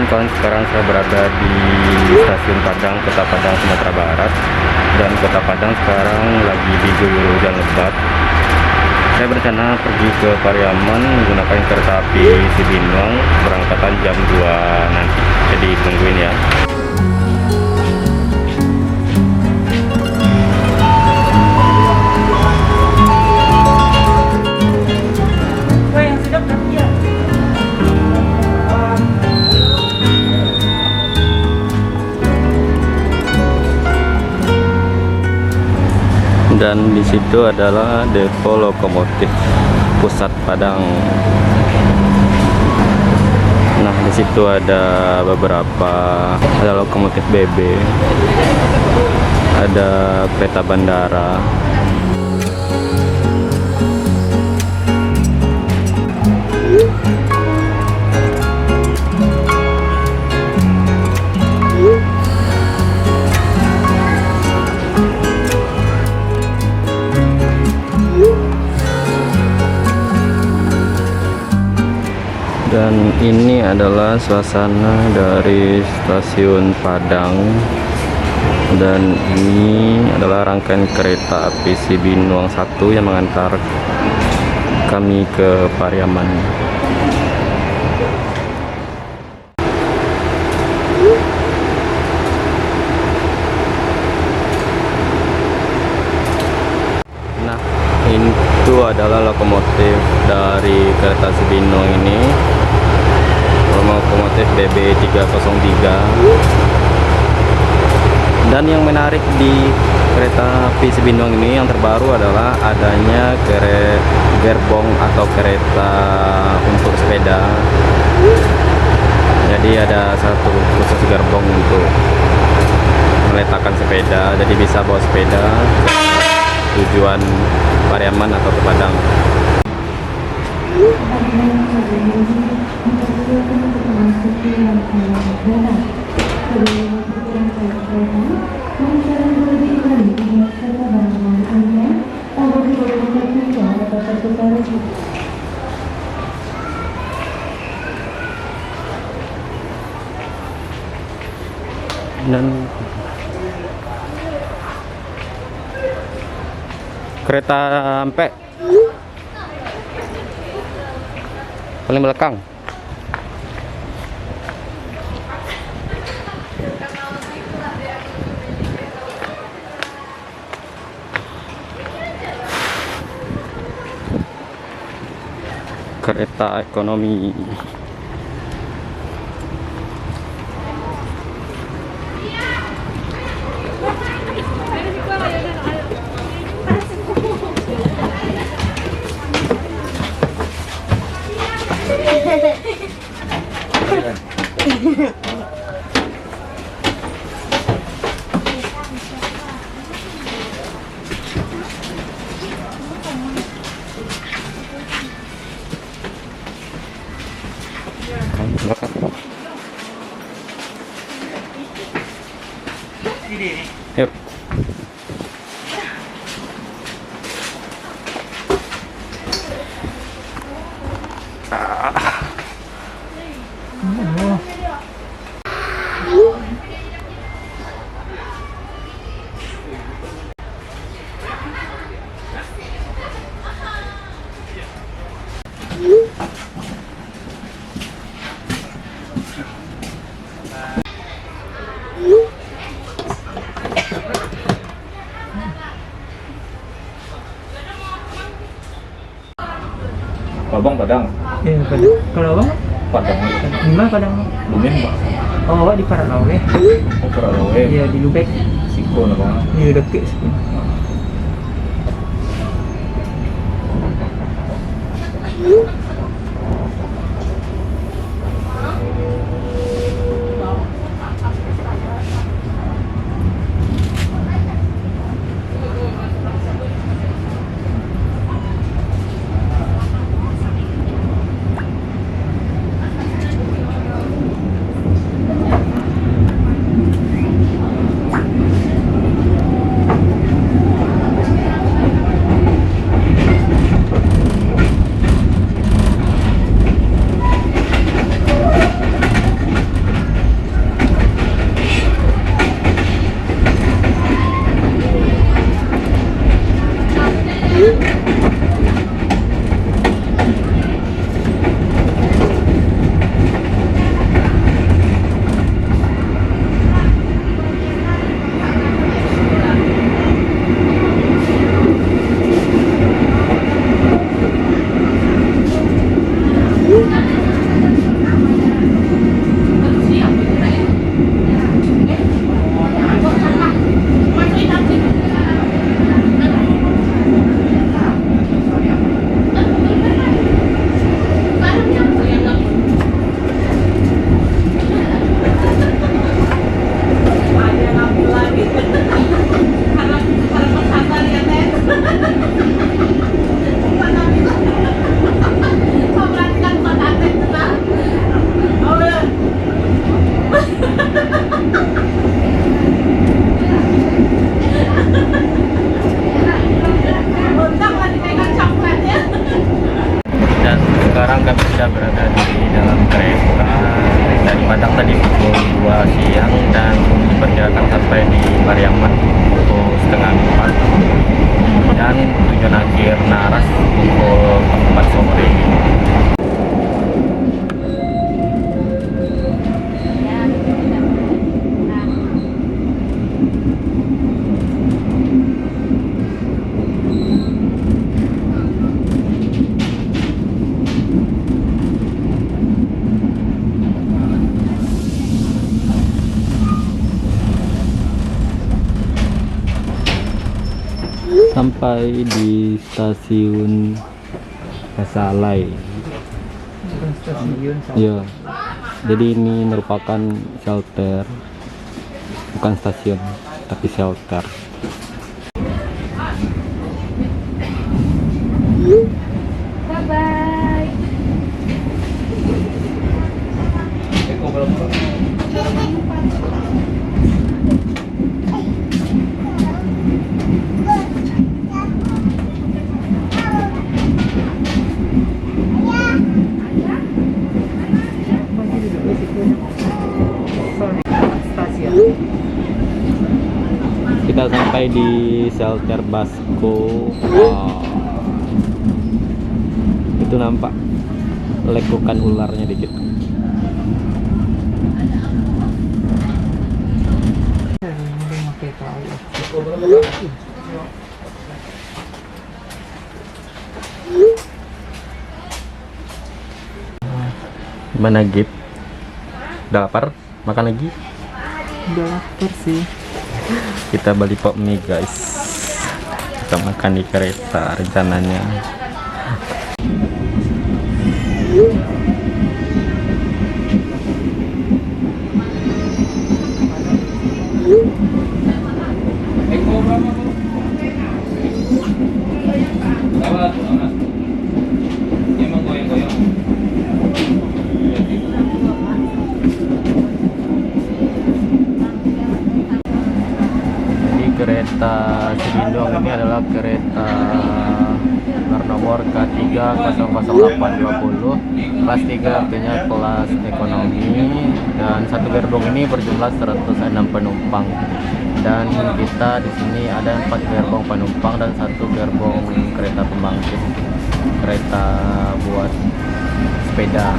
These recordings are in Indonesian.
kawan-kawan, sekarang saya berada di stasiun Padang, Kota Padang, Sumatera Barat. Dan Kota Padang sekarang lagi diguyur hujan lebat. Saya berencana pergi ke Pariaman menggunakan kereta api Cibinong, berangkatan jam 2 nanti. Jadi tungguin ya. Dan di situ adalah depo lokomotif pusat Padang. Nah, di situ ada beberapa, ada lokomotif BB, ada kereta bandara. Dan ini adalah suasana dari stasiun Padang. Dan ini adalah rangkaian kereta api Cibinong 1 yang mengantar kami ke Pariaman. Nah, itu adalah lokomotif dari kereta Cibinong ini, lokomotif BB303. Dan yang menarik di kereta api Cibinong ini yang terbaru adalah adanya gerbong atau kereta untuk sepeda. Jadi ada satu khusus gerbong untuk meletakkan sepeda, jadi bisa bawa sepeda ke tujuan Pariaman atau ke Padang. Dan kereta sampai paling belakang. Kereta ekonomi. Yuk. Abang Padang. Iya, Padang. Kalau abang? Padang. Di mana Padang? Lumen, Pak. Oh, di Paranawe. Oh, Paranawe. Iya, di Lubek. Siko nama. Iya, deket sih. Sampai di stasiun Kasalai. Bukan stasiun. Ya, jadi ini merupakan shelter, bukan stasiun, tapi shelter. Bye-bye. Eko berapa? Masih duduk di situ. Sorry, stasiun. Kita sampai di shelter Basko. Wow. Itu nampak lekukan ularnya dikit. Mulai pakai tahu. Eko berapa? Gimana Gip? Udah lapar? Makan lagi? Udah lapar sih. Kita beli pop mie guys. Kita makan di kereta rencananya. Eko berapa? Lewat, aman. Emang goyang-goyang. Jadi kereta Cibindong ini adalah kereta bernomor K3000820 kelas 3, artinya kelas ekonomi, dan satu gerbong ini berjumlah 106 penumpang. Dan kita di sini ada 4 gerbong penumpang dan 1 gerbong kereta pembangkit, kereta buat sepeda.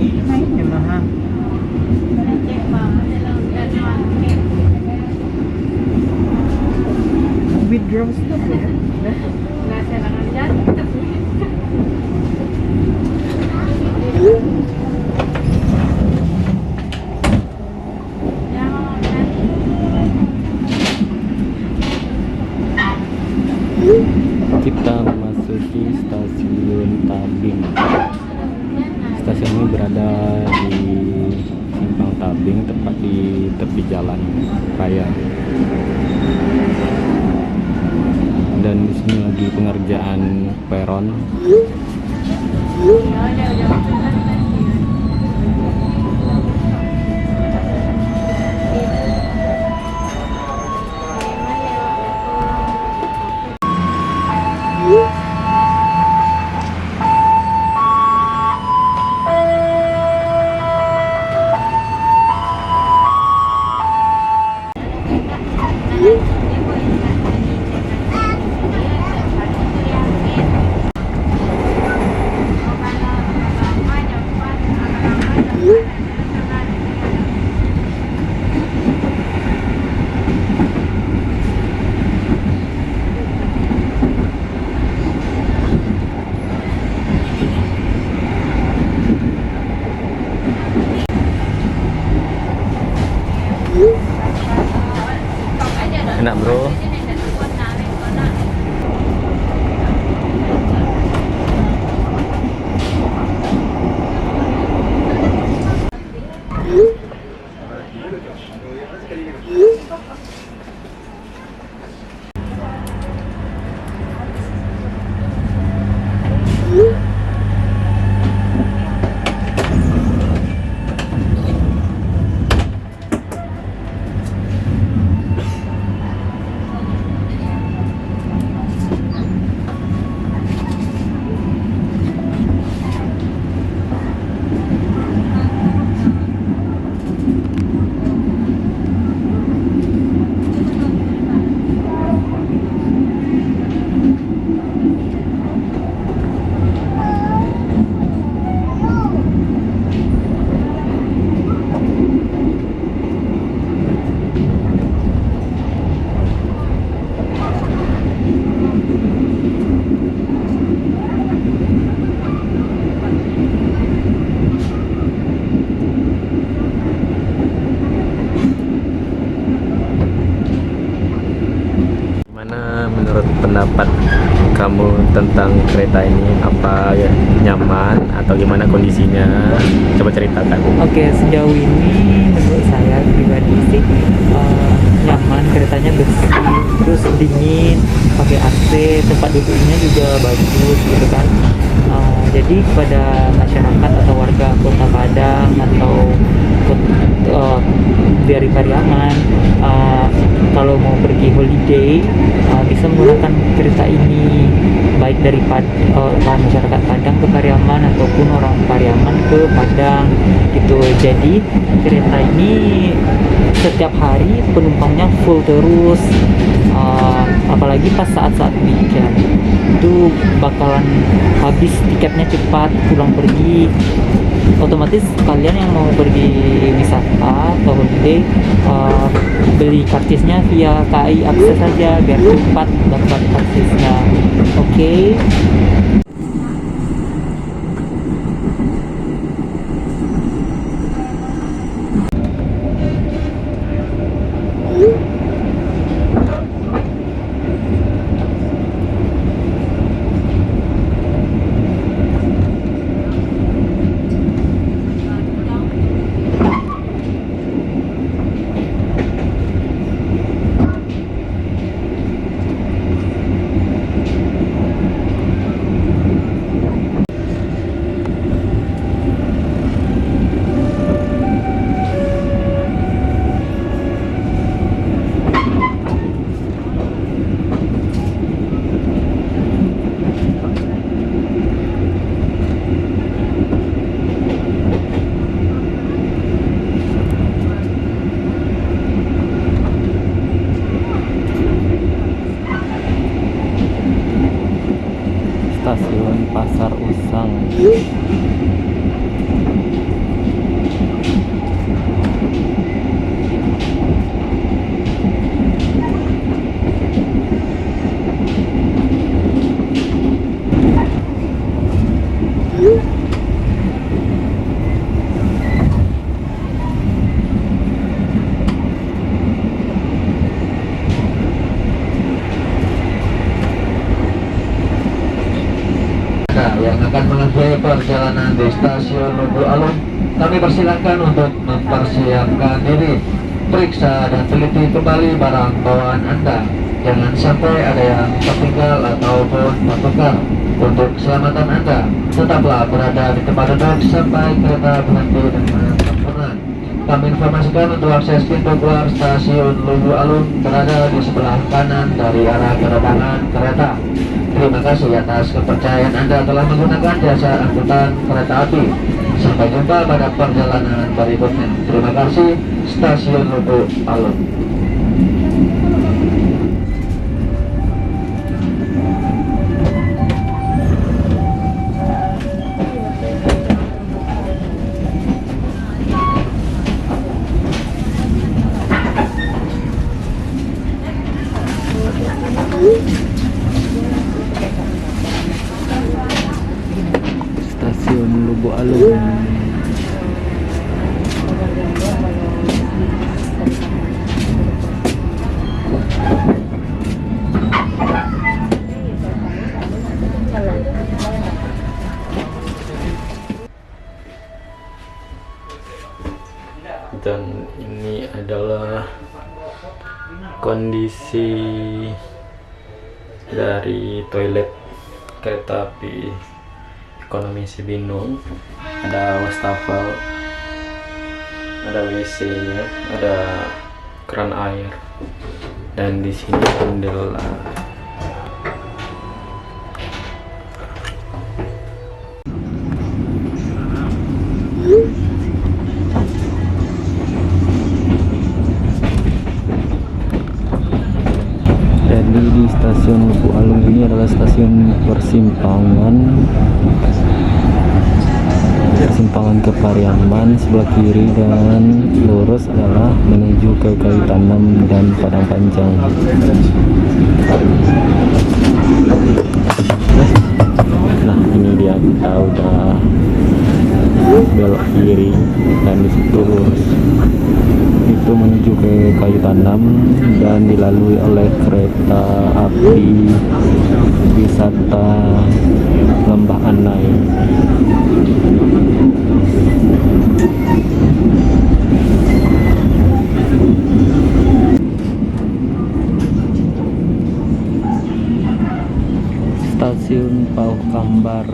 Naiknya mahal. Withdraw stop ya? Kita memasuki stasiun Tabing. Stasiun ini berada di Simpang Tabing, tepat di tepi jalan raya. Dan di sini lagi pengerjaan peron. tentang kereta ini, apa ya, nyaman atau gimana kondisinya? Coba ceritakan. Oke, sejauh ini menurut saya pribadi sih nyaman, keretanya bersih, terus dingin, pakai AC, tempat duduknya juga bagus gitu kan. Jadi kepada masyarakat atau warga Kota Padang atau dari Pariaman, kalau mau pergi holiday bisa menggunakan kereta ini, baik dari masyarakat Padang ke Pariaman ataupun orang Pariaman ke Padang gitu. Jadi kereta ini setiap hari penumpangnya full terus, apalagi pas saat-saat weekend itu bakalan habis tiketnya cepat, pulang pergi. Otomatis kalian yang mau pergi wisata atau holiday, beli karcisnya via KAI Akses saja biar cepat dapat karcisnya. Oke. Stasiun Pasar Usang. Yang akan melanjutkan perjalanan di stasiun Lubu Alun, kami persilakan untuk mempersiapkan diri, periksa dan teliti kembali barang bawaan Anda. Jangan sampai ada yang tertinggal ataupun tertukar. Untuk keselamatan Anda, tetaplah berada di tempat duduk sampai kereta berhenti dengan sempurna. Kami informasikan untuk akses pintu keluar stasiun Lubu Alun berada di sebelah kanan dari arah kedatangan kereta. Terima kasih atas kepercayaan Anda telah menggunakan jasa angkutan kereta api. Sampai jumpa pada perjalanan berikutnya. Terima kasih. Stasiun Lubu Alun. Stasiun Lubu Alun. Dan ini adalah kondisi dari toilet kereta api ekonomi Cibinong. Ada wastafel, ada WC-nya, ada keran air, dan di sini jendela. Jadi di stasiun Lubu Alun ini adalah stasiun persimpangan ke Pariaman. Sebelah kiri dan lurus adalah menuju ke Kali Tanam dan Padang Panjang. Nah, ini dia, kita udah belok kiri, dan di situ lurus. Itu menuju ke Kayu Tanam dan dilalui oleh kereta api wisata Lembah Anai. Stasiun Pauh Kambar.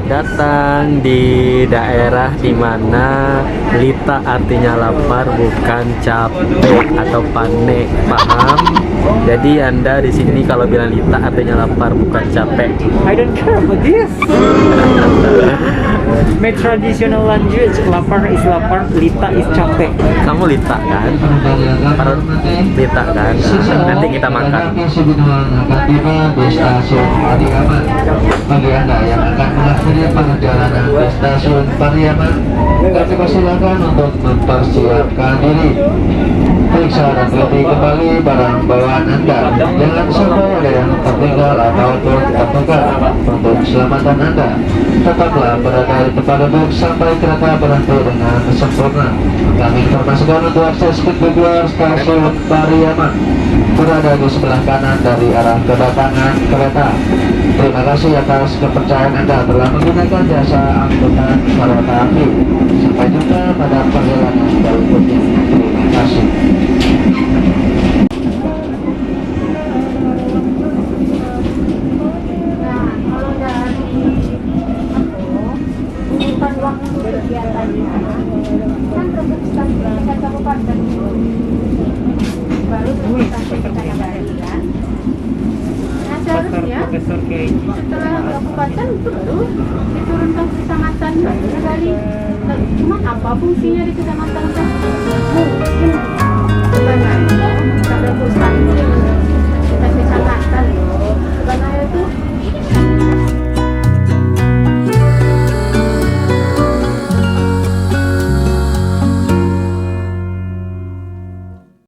datang di daerah dimana lita artinya lapar bukan capek atau panik, paham? Jadi Anda di sini kalau bilang lita artinya lapar bukan capek. I don't care about this. My traditional language, lapar is lapar, lita is capek. Kamu lita kan? Parut lita kan? Nah, nanti kita makan. akan tiba di stasiun Pariaman. Bagi Anda yang akan mengakhiri perjalanan di stasiun Pariaman, kami persilakan untuk mempersiapkan diri. Periksa dan teliti kembali barang bawaan Anda. Jangan sampai ada yang tertinggal ataupun tertukar. Untuk keselamatan Anda, tetaplah berada di tempat duduk sampai kereta berhenti dengan sempurna. Kami informasikan untuk akses pintu keluar stasiun Pariaman berada di sebelah kanan dari arah kedatangan kereta. Terima kasih atas kepercayaan Anda telah menggunakan jasa angkutan kereta api. Sampai jumpa pada perjalanan berikutnya. Terima kasih. Kalau dari bukan waktu kegiatan kan representasi kabupaten baru representasi kan. Nah seharusnya Profesor kayak setelah kabupaten itu baru diturunkan ke kecamatan baru dari cuman apa fungsinya di kecamatan kan